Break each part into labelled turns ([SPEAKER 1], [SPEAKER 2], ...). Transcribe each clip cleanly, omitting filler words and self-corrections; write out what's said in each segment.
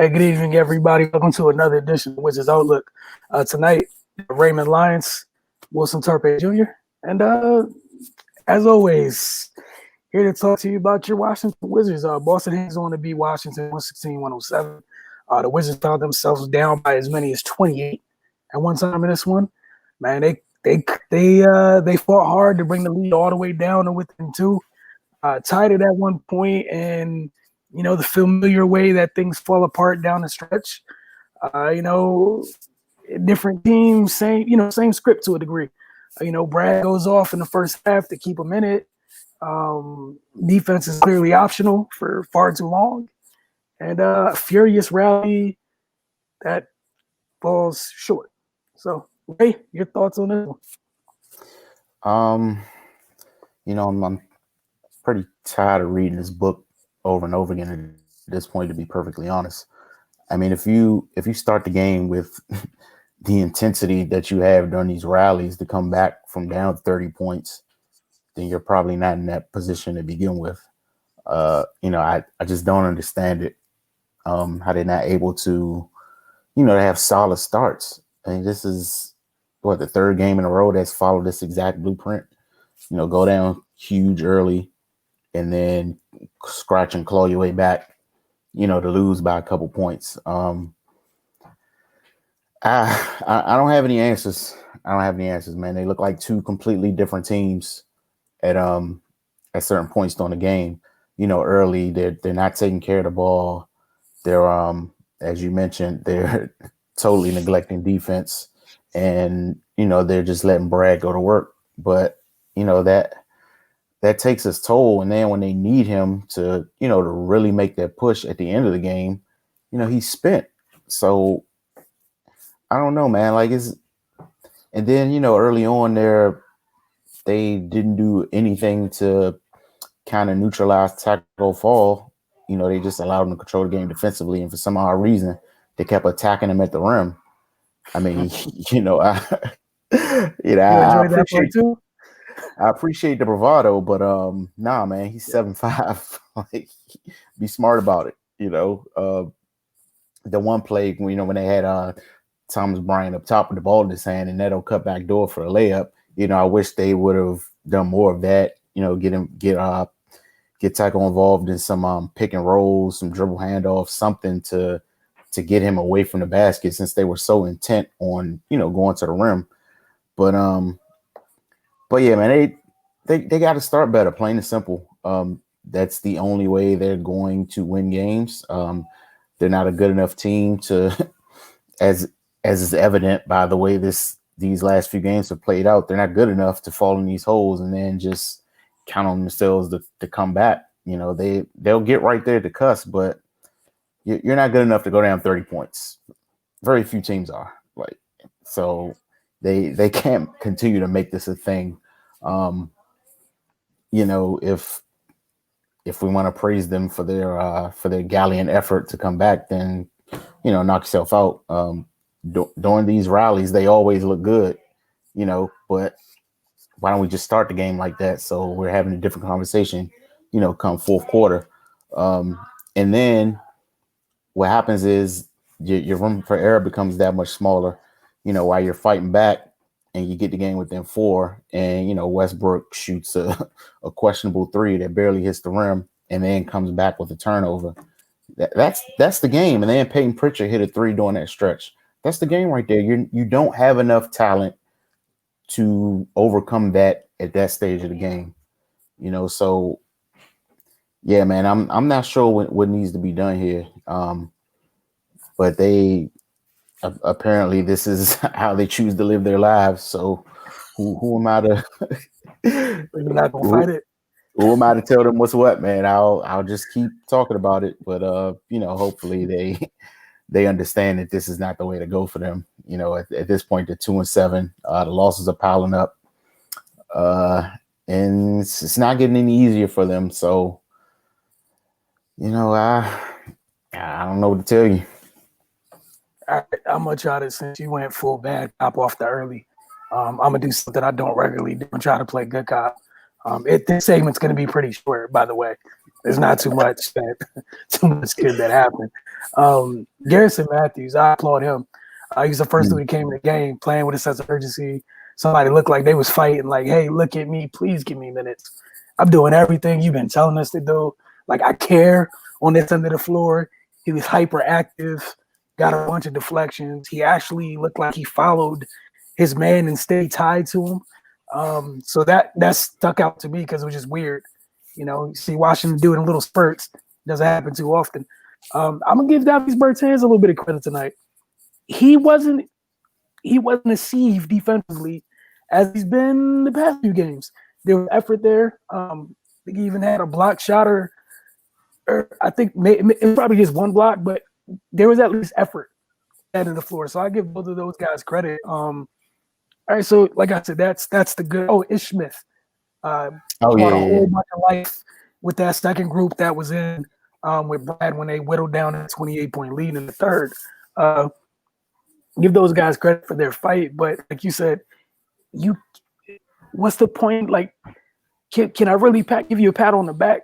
[SPEAKER 1] Hey, good evening, everybody. Welcome to another edition of Wizards Outlook. Tonight, Raymond Lyons, Wilson Tarpe Jr., and as always, here to talk to you about your Washington Wizards. Boston hangs on to beat Washington 116-107. The Wizards found themselves down by as many as 28 at one time in this one. Man, they fought hard to bring the lead all the way down to within two. Tied it at one point, and the familiar way that things fall apart down the stretch. Different teams, same script to a degree. Brad goes off in the first half to keep them in it. Defense is clearly optional for far too long, and a furious rally that falls short. So, Ray, your thoughts on this
[SPEAKER 2] one? I'm pretty tired of reading this book over and over again at this point, to be perfectly honest. I mean, if you start the game with the intensity that you have during these rallies to come back from down 30 points, then you're probably not in that position to begin with. I just don't understand it. How they're not able to, to have solid starts. I mean, this is the third game in a row that's followed this exact blueprint. Go down huge early and then scratch and claw your way back, to lose by a couple points. I don't have any answers. Man. They look like two completely different teams at certain points during the game. Early they're not taking care of the ball. They're as you mentioned, they're totally neglecting defense, and they're just letting Brad go to work. But that takes its toll. And then when they need him to to really make that push at the end of the game, he's spent. So I don't know, man. And then early on there, they didn't do anything to kind of neutralize tackle fall. They just allowed him to control the game defensively, and for some odd reason, they kept attacking him at the rim. I mean, I appreciate the bravado, but nah, man, he's 7'5". Like, be smart about it. The one play when they had Thomas Bryant up top with the ball in his hand and Neto cut back door for a layup. I wish they would have done more of that. Get Taco involved in some pick and rolls, some dribble handoffs, something to get him away from the basket, since they were so intent on going to the rim. But yeah, man, they got to start better, plain and simple. That's the only way they're going to win games. They're not a good enough team to, as is evident by the way these last few games have played out. They're not good enough to fall in these holes and then just count on themselves to come back. They'll get right there at the cusp, but you're not good enough to go down 30 points. Very few teams are. So they can't continue to make this a thing. If we want to praise them for their gallant effort to come back, then knock yourself out. During these rallies, they always look good, but why don't we just start the game like that, so we're having a different conversation, come fourth quarter. And then what happens is your room for error becomes that much smaller, while you're fighting back, and you get the game within 4, and Westbrook shoots a questionable 3 that barely hits the rim and then comes back with a turnover. That's the game. And then Peyton Pritchard hit a 3 during that stretch. That's the game right there. You don't have enough talent to overcome that at that stage of the game. So yeah, man, I'm not sure what needs to be done here. But they apparently this is how they choose to live their lives. So who am I to
[SPEAKER 1] You're not gonna fight it.
[SPEAKER 2] Who am I to tell them what's what, man? I'll just keep talking about it. But hopefully they understand that this is not the way to go for them. At this point, they're 2-7. The losses are piling up. And it's not getting any easier for them. So, I don't know what to tell you.
[SPEAKER 1] I'm gonna try to, since you went full bad cop off the early. I'm gonna do something I don't regularly do and try to play good cop. This segment's gonna be pretty short, by the way. There's not too much good that happened. Garrison Matthews, I applaud him. He's the first dude who came in the game playing with a sense of urgency. Somebody looked like they was fighting, like, hey, look at me, please give me minutes. I'm doing everything you've been telling us to do. Like, I care on this end of the floor. He was hyperactive, got a bunch of deflections. He actually looked like he followed his man and stayed tied to him. So that stuck out to me because it was just weird. You know, you see Washington do it in little spurts. Doesn't happen too often. I'm gonna give Davies Bertans a little bit of credit tonight. He wasn't as seized defensively as he's been the past few games. There was effort there. He even had a block shot, or I think it probably just one block, but there was at least effort at the floor. So I give both of those guys credit. All right, so like I said, that's the good. Oh, Ish Smith. Brought a whole bunch of life with that second group that was in with Brad when they whittled down a 28-point lead in the third. Give those guys credit for their fight, but like you said, what's the point? Like, can I really give you a pat on the back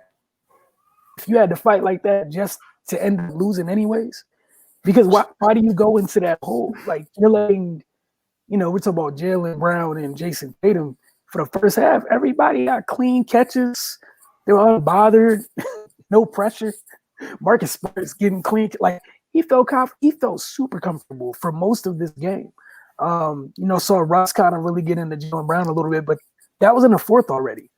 [SPEAKER 1] if you had to fight like that just to end up losing anyways? Because why do you go into that hole? Like, you're letting, we're talking about Jaylen Brown and Jason Tatum. For the first half, everybody got clean catches. They were unbothered, no pressure. Marcus Smart's getting clean. Like, he felt super comfortable for most of this game. Saw Russ kind of really get into Jaylen Brown a little bit, but that was in the fourth already,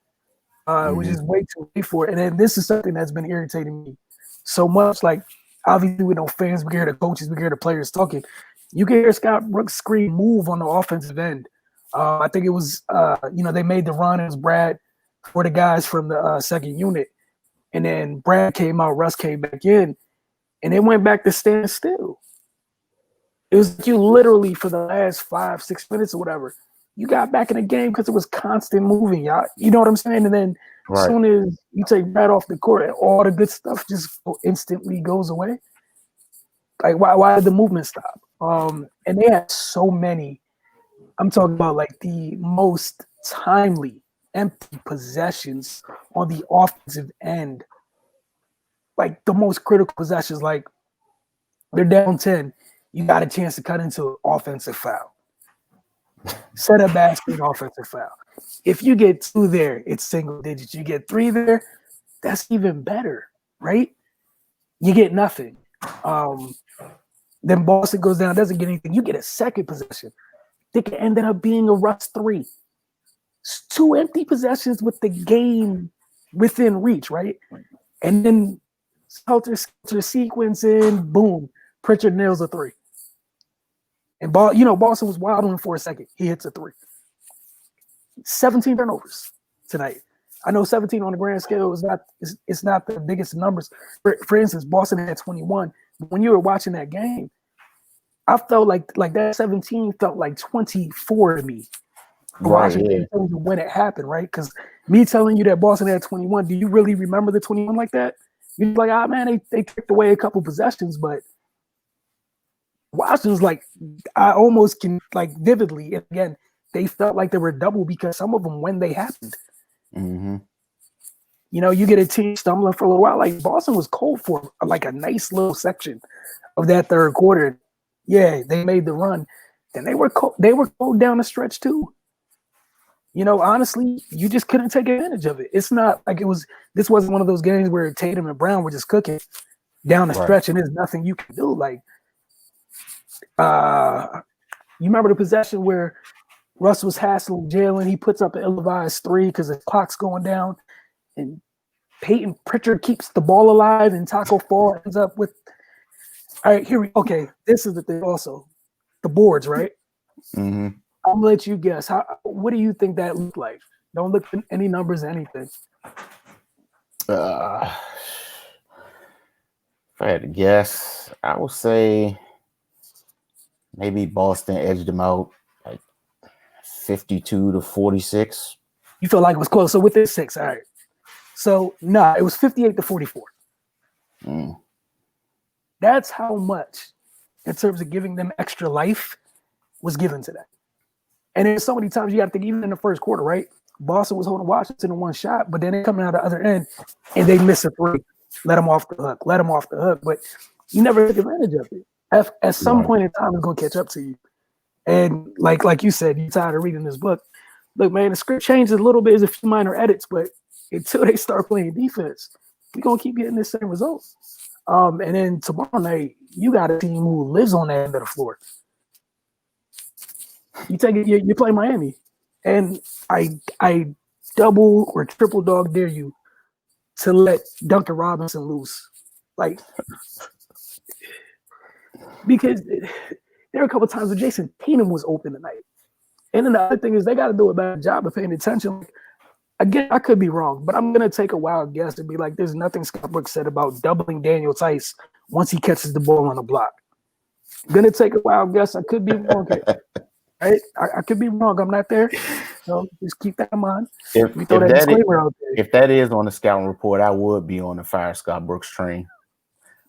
[SPEAKER 1] which is way too late for it. And then this is something that's been irritating me so much. Like, obviously, we know fans, we hear the coaches, we hear the players talking. You can hear Scott Brooks scream move on the offensive end. I think it was, they made the run. It was Brad for the guys from the second unit. And then Brad came out, Russ came back in, and they went back to stand still. It was like you literally, for the last 5-6 minutes or whatever, you got back in the game because it was constant moving, y'all. You know what I'm saying? And then as soon as you take Brad off the court, all the good stuff just instantly goes away. Like, why did the movement stop? And they had so many. I'm talking about like the most timely empty possessions on the offensive end. Like the most critical possessions, like they're down 10. You got a chance to cut into an offensive foul. Set a basket, offensive foul. If you get 2 there, it's single digits. You get 3 there, that's even better, right? You get nothing. Then Boston goes down, doesn't get anything. You get a second possession. I think it ended up being a Russ 3. It's 2 empty possessions with the game within reach, right? And then Celtics sequence in, boom, Pritchard nails a 3. And Boston was wilding for a second. He hits a 3. 17 turnovers tonight. I know 17 on the grand scale is it's not the biggest numbers. For instance, Boston had 21. When you were watching that game, I felt like that 17 felt like 24 to me. Watching in terms of when it happened, right? Because me telling you that Boston had 21, do you really remember the 21 like that? You're like, man, they took away a couple possessions, but Washington's like, I almost can like vividly. And again, they felt like they were double because some of them when they happened.
[SPEAKER 2] Mm-hmm.
[SPEAKER 1] You get a team stumbling for a little while. Like Boston was cold for like a nice little section of that third quarter. Yeah, they made the run. Then they were cold down the stretch too. Honestly, you just couldn't take advantage of it. It's not like this wasn't one of those games where Tatum and Brown were just cooking down the stretch and there's nothing you can do. Like, you remember the possession where Russ was hassling Jaylen? He puts up an ill-advised 3 because the clock's going down, and Peyton Pritchard keeps the ball alive, and Taco Fall ends up with. All right, okay, this is the thing also. The boards, right?
[SPEAKER 2] Mm-hmm.
[SPEAKER 1] I'm gonna let you guess. What do you think that looked like? Don't look at any numbers or anything.
[SPEAKER 2] If I had to guess, I would say maybe Boston edged them out like 52-46.
[SPEAKER 1] You feel like it was close. So within 6, all right. So it was 58-44. That's how much, in terms of giving them extra life, was given to that. And there's so many times you got to think, even in the first quarter, right? Boston was holding Washington in one shot, but then they coming out the other end and they miss a three. Let them off the hook. But you never take advantage of it. At some point in time, it's going to catch up to you. And like you said, you're tired of reading this book. Look, man, the script changes a little bit. There's a few minor edits, but until they start playing defense, we're going to keep getting the same result. And then tomorrow night, you got a team who lives on that end of the floor. You take it, you play Miami. And I double or triple dog dare you to let Duncan Robinson loose. Like, because there are a couple of times where Jason Tatum was open tonight. And then the other thing is they got to do a better job of paying attention. Again, I could be wrong, but I'm going to take a wild guess and be like, there's nothing Scott Brooks said about doubling Daniel Tice once he catches the ball on the block. I'm going to take a wild guess. I could be wrong. Right? I could be wrong. I'm not there. So just keep that in mind.
[SPEAKER 2] If that is on the scouting report, I would be on the fire Scott Brooks train.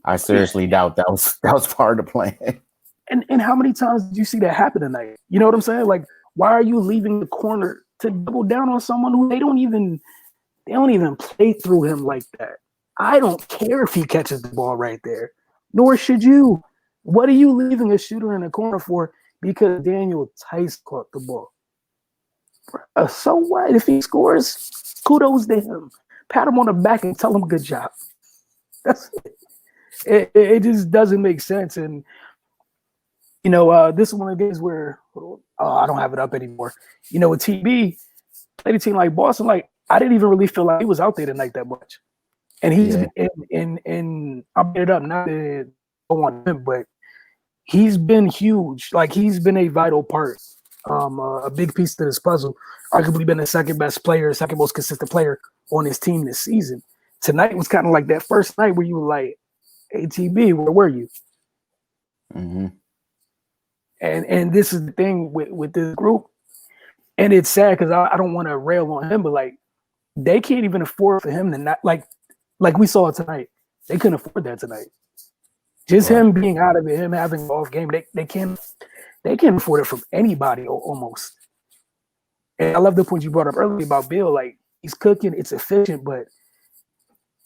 [SPEAKER 2] I seriously doubt that was part of the plan.
[SPEAKER 1] And how many times did you see that happen tonight? You know what I'm saying? Like, why are you leaving the corner to double down on someone who they don't even play through him like that? I don't care if he catches the ball right there, nor should you. What are you leaving a shooter in the corner for? Because Daniel Tice caught the ball. So what? If he scores, kudos to him. Pat him on the back and tell him good job. That's it. It just doesn't make sense. And, you know, this is one of the games where I don't have it up anymore. You know, with TB, played a team like Boston, like, I didn't even really feel like he was out there tonight that much. And he's in I'll get it up, not that I want him, but he's been huge. Like, he's been a vital part, a big piece to this puzzle. Arguably been the second best player, second most consistent player on his team this season. Tonight was kind of like that first night where you were like, ATB, where were you?
[SPEAKER 2] Mm-hmm.
[SPEAKER 1] And this is the thing with this group. And it's sad because I don't want to rail on him, but, like, they can't even afford for him to not, like we saw tonight. They couldn't afford that tonight. Just him being out of it, him having an off game, they can't afford it from anybody almost. And I love the point you brought up earlier about Bill. Like, he's cooking, it's efficient, but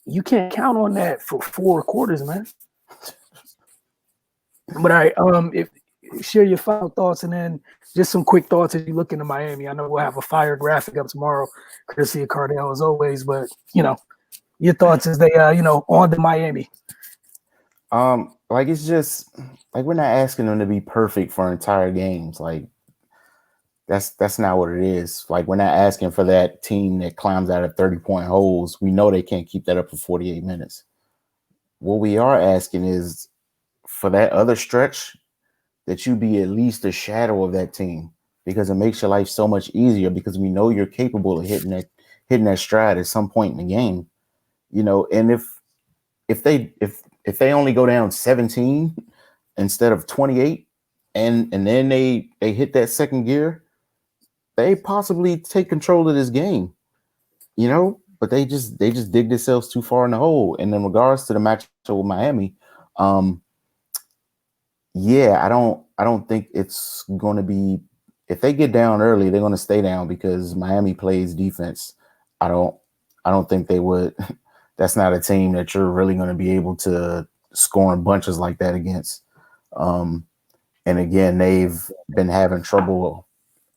[SPEAKER 1] you can't count on that for 4 quarters, man. But all right, if share your final thoughts and then just some quick thoughts as you look into Miami. I know we'll have a fire graphic up tomorrow, courtesy of Cardell as always. But, you know, your thoughts as they on to Miami.
[SPEAKER 2] Like, it's just like we're not asking them to be perfect for entire games. Like, that's not what it is. Like, we're not asking for that team that climbs out of 30-point holes. We know they can't keep that up for 48 minutes. What we are asking is for that other stretch that you be at least a shadow of that team, because it makes your life so much easier, because we know you're capable of hitting that stride at some point in the game. You know, and if they only go down 17 instead of 28 and then they hit that second gear, they possibly take control of this game, you know, but they just dig themselves too far in the hole. And in regards to the match with Miami, I don't think it's going to be, if they get down early, they're going to stay down because Miami plays defense. I don't think they would. That's not a team that you're really going to be able to score in bunches like that against. And again, they've been having trouble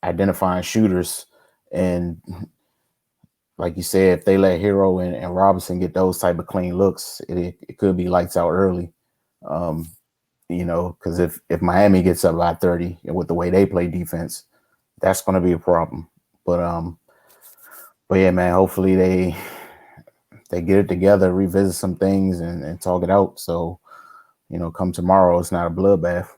[SPEAKER 2] identifying shooters. And like you said, if they let Hero and Robinson get those type of clean looks, it could be lights out early. You know, because if Miami gets up by 30 and with the way they play defense, that's going to be a problem. But yeah, man, hopefully they get it together, revisit some things and talk it out. So, you know, come tomorrow, it's not a bloodbath.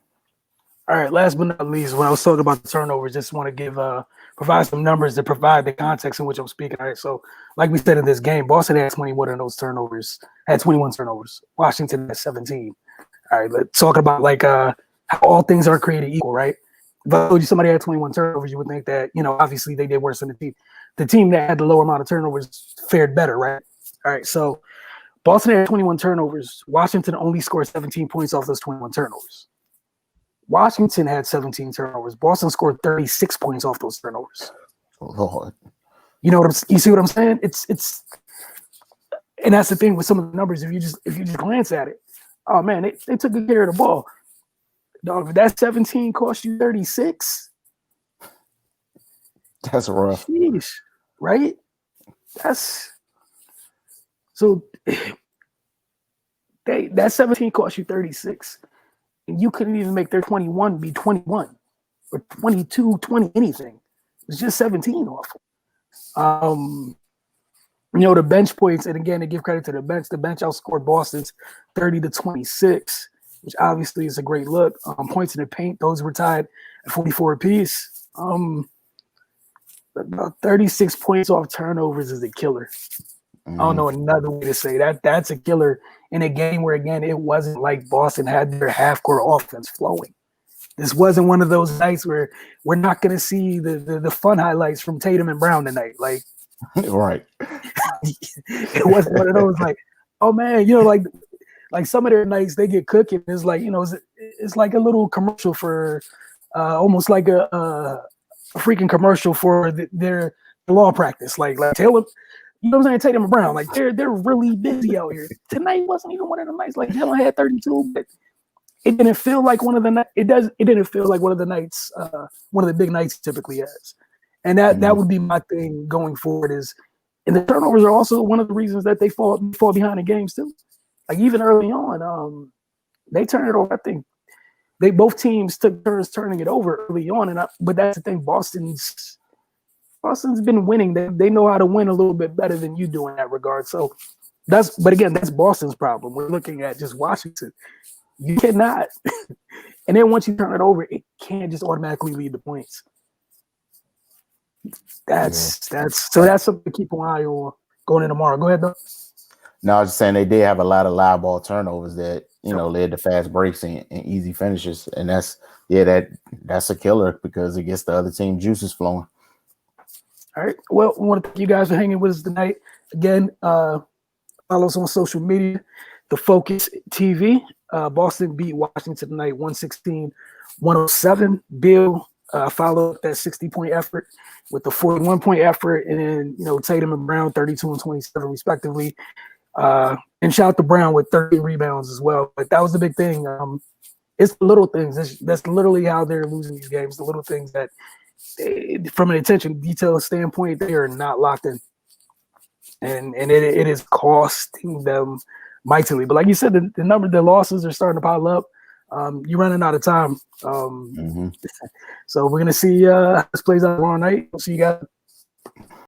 [SPEAKER 1] All right, last but not least, when I was talking about the turnovers, just want to provide some numbers to provide the context in which I'm speaking. All right, so like we said in this game, Boston had 21 of those turnovers, had 21 turnovers. Washington had 17. All right, let's talk about like how all things are created equal, right? If I told you somebody had 21 turnovers, you would think that, you know, obviously they did worse than the team. The team that had the lower amount of turnovers fared better, right? All right, so Boston had 21 turnovers. Washington only scored 17 points off those 21 turnovers. Washington had 17 turnovers. Boston scored 36 points off those turnovers.
[SPEAKER 2] Lord.
[SPEAKER 1] You see what I'm saying? It's and that's the thing with some of the numbers. If you just glance at it, oh man, they took good care of the ball. Dog, if that 17 cost you 36,
[SPEAKER 2] That's rough.
[SPEAKER 1] sheesh, right? That's so that 17 cost you 36, and you couldn't even make their 21 be 21 or 22, 20, anything. It's just 17 off. The bench points, and again, to give credit to the bench outscored Boston's 30-26, which obviously is a great look. Points in the paint, those were tied at 44 apiece. 36 points off turnovers is a killer. I don't know another way to say that. That's a killer in a game where, again, it wasn't like Boston had their half-court offense flowing. This wasn't one of those nights where we're not going to see the fun highlights from Tatum and Brown tonight. Like,
[SPEAKER 2] right.
[SPEAKER 1] It wasn't one of those like, oh man, like some of their nights they get cooking. It's like, it's like a little commercial for almost like a freaking commercial for their law practice. Like Taylor, you know what I'm saying? Tatum and Brown, like they're really busy out here. Tonight wasn't even one of the nights. Like Taylor had 32, but it didn't feel like one of the nights. It didn't feel like one of the nights, one of the big nights typically has. And that would be my thing going forward is, and the turnovers are also one of the reasons that they fall behind in games too. Like even early on, they turn it over. I think both teams took turns turning it over early on, but that's the thing. Boston's been winning. They know how to win a little bit better than you do in that regard. So that's Boston's problem. We're looking at just Washington. You cannot, and then once you turn it over, it can't just automatically lead the points. That's something to keep an eye on going in tomorrow. Go ahead, though.
[SPEAKER 2] No, I was just saying they did have a lot of live ball turnovers that led to fast breaks and easy finishes, and that's a killer because it gets the other team juices flowing.
[SPEAKER 1] All right. Well, we want to thank you guys for hanging with us tonight. Again, follow us on social media, The Focus TV. Boston beat Washington tonight, 116-107. Bill followed up that 60-point effort with the 41-point effort, and then Tatum and Brown 32 and 27 respectively. And shout out to Brown with 30 rebounds as well. But that was the big thing. It's the little things. That's literally how they're losing these games. The little things that, from an attention detail standpoint, they are not locked in, and it is costing them mightily. But like you said, the losses are starting to pile up. You're running out of time. So we're gonna see how this plays out tomorrow night. We'll see you guys.